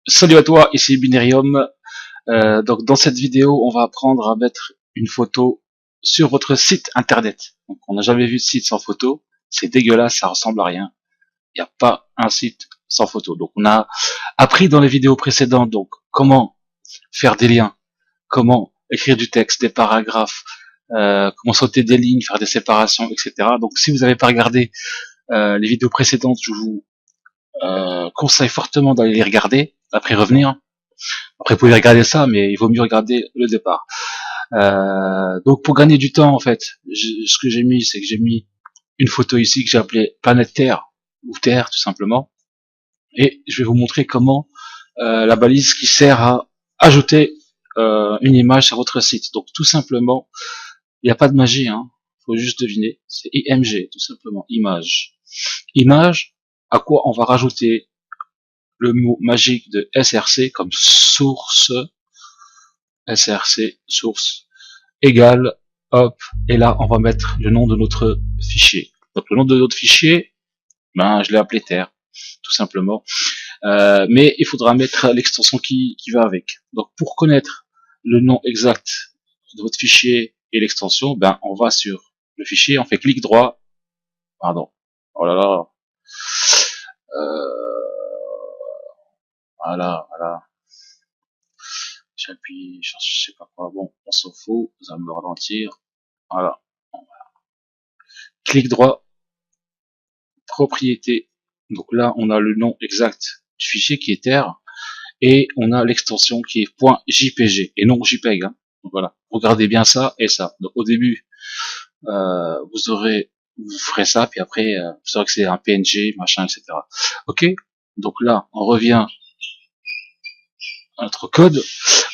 Salut à toi, ici Binerium. Donc dans cette vidéo, on va apprendre à mettre une photo sur votre site internet. Donc on n'a jamais vu de site sans photo, c'est dégueulasse, ça ressemble à rien. Il n'y a pas un site sans photo. Donc on a appris dans les vidéos précédentes donc comment faire des liens, comment écrire du texte, des paragraphes, comment sauter des lignes, faire des séparations, etc. Donc si vous n'avez pas regardé les vidéos précédentes, je vous conseille fortement d'aller les regarder après revenir. Après, vous pouvez regarder ça, mais il vaut mieux regarder le départ. Donc, pour gagner du temps, en fait, ce que j'ai mis, c'est que j'ai mis une photo ici que j'ai appelée Planète Terre, ou Terre, tout simplement. Et je vais vous montrer comment la balise qui sert à ajouter une image sur votre site. Donc, tout simplement, il n'y a pas de magie, hein. Faut juste deviner. C'est IMG, tout simplement. Image. Image, à quoi on va rajouter le mot magique de SRC comme source, SRC, source, égale, hop, et là, on va mettre le nom de notre fichier. Donc, le nom de notre fichier, ben, je l'ai appelé terre, tout simplement. Mais il faudra mettre l'extension qui va avec. Donc, pour connaître le nom exact de votre fichier et l'extension, ben, on va sur le fichier, on fait clic droit, pardon, oh là là, voilà, j'appuie, je sais pas quoi, bon, on s'en fout, ça va me ralentir, voilà. Clic droit, propriété. Donc là, on a le nom exact du fichier qui est terre et on a l'extension qui est .jpg et non JPEG. Hein. Donc voilà, regardez bien ça et ça. Donc au début, vous ferez ça, puis après, vous saurez que c'est un PNG, machin, etc. Ok. Donc là, on revient à notre code.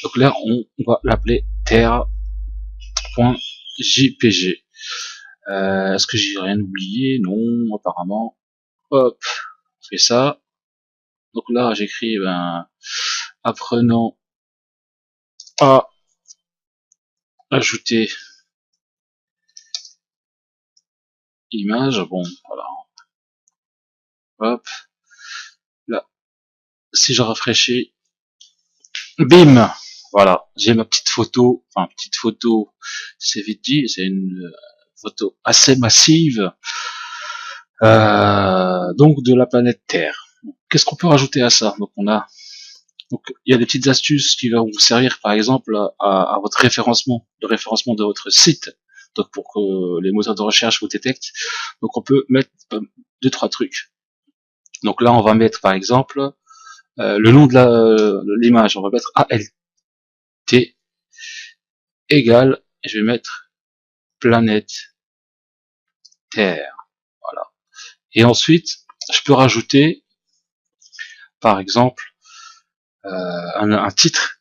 Donc là, on va l'appeler terre.jpg. Est-ce que j'ai rien oublié? Non, apparemment. Hop, on fait ça. Donc là, j'écris, apprenant à ajouter image. Bon, voilà. Hop, là, si je rafraîchis, bim, voilà, j'ai ma petite photo. Enfin, petite photo, c'est vite dit, c'est une photo assez massive. Donc de la planète Terre. Qu'est-ce qu'on peut rajouter à ça? Donc il y a des petites astuces qui vont vous servir, par exemple, à votre référencement, le référencement de votre site. Donc pour que les moteurs de recherche vous détectent. Donc on peut mettre deux, trois trucs. Donc là, on va mettre, par exemple, le nom de l'image. On va mettre ALT égale, et je vais mettre planète Terre. Voilà. Et ensuite, je peux rajouter, par exemple, un titre,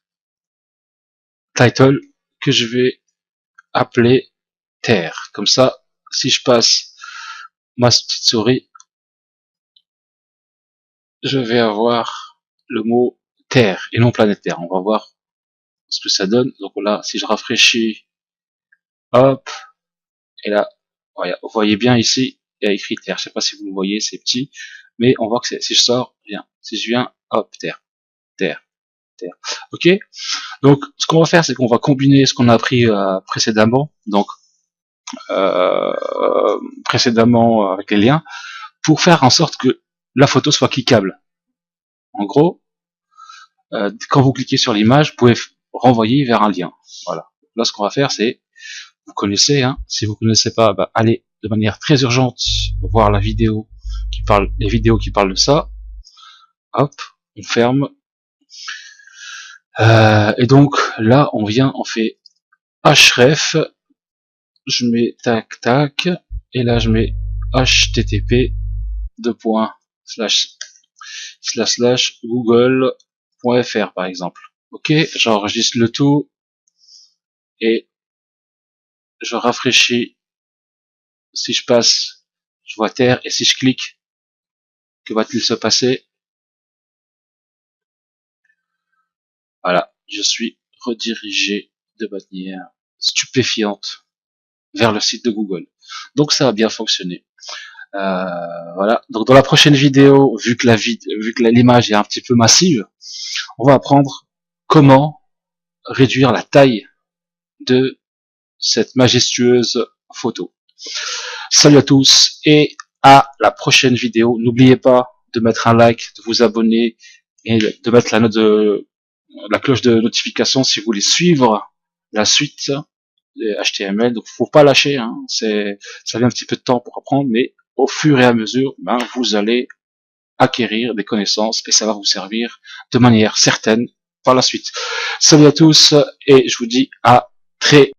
title, que je vais appeler Terre. Comme ça, si je passe ma petite souris, je vais avoir le mot Terre et non planète Terre. On va voir ce que ça donne. Donc là, si je rafraîchis, hop, et là, voilà, vous voyez bien ici, il y a écrit Terre. Je sais pas si vous le voyez, c'est petit, mais on voit que si je sors, bien, si je viens, hop, Terre, Terre, Terre. Ok. Donc, ce qu'on va faire, c'est qu'on va combiner ce qu'on a appris précédemment. Donc, précédemment avec les liens, pour faire en sorte que la photo soit cliquable. En gros, quand vous cliquez sur l'image, vous pouvez renvoyer vers un lien. Voilà. Là, ce qu'on va faire, c'est, vous connaissez, hein, si vous connaissez pas, allez de manière très urgente voir la vidéo qui parle, les vidéos qui parlent de ça. Hop, on ferme. Et donc là, on vient, on fait href, je mets tac tac, et là je mets http google.fr par exemple. Ok, j'enregistre le tout et je rafraîchis. Si je passe, je vois terre, et si je clique, que va-t-il se passer? Voilà, je suis redirigé de manière stupéfiante vers le site de Google. Donc ça a bien fonctionné. Voilà. Donc dans la prochaine vidéo, vu que l'image est un petit peu massive, On va apprendre comment réduire la taille de cette majestueuse photo. Salut à tous et à la prochaine vidéo. N'oubliez pas de mettre un like, de vous abonner et de mettre la cloche de notification si vous voulez suivre la suite des HTML. Donc faut pas lâcher, hein. Ça met un petit peu de temps pour apprendre, mais au fur et à mesure, vous allez acquérir des connaissances et ça va vous servir de manière certaine par la suite. Salut à tous et je vous dis à très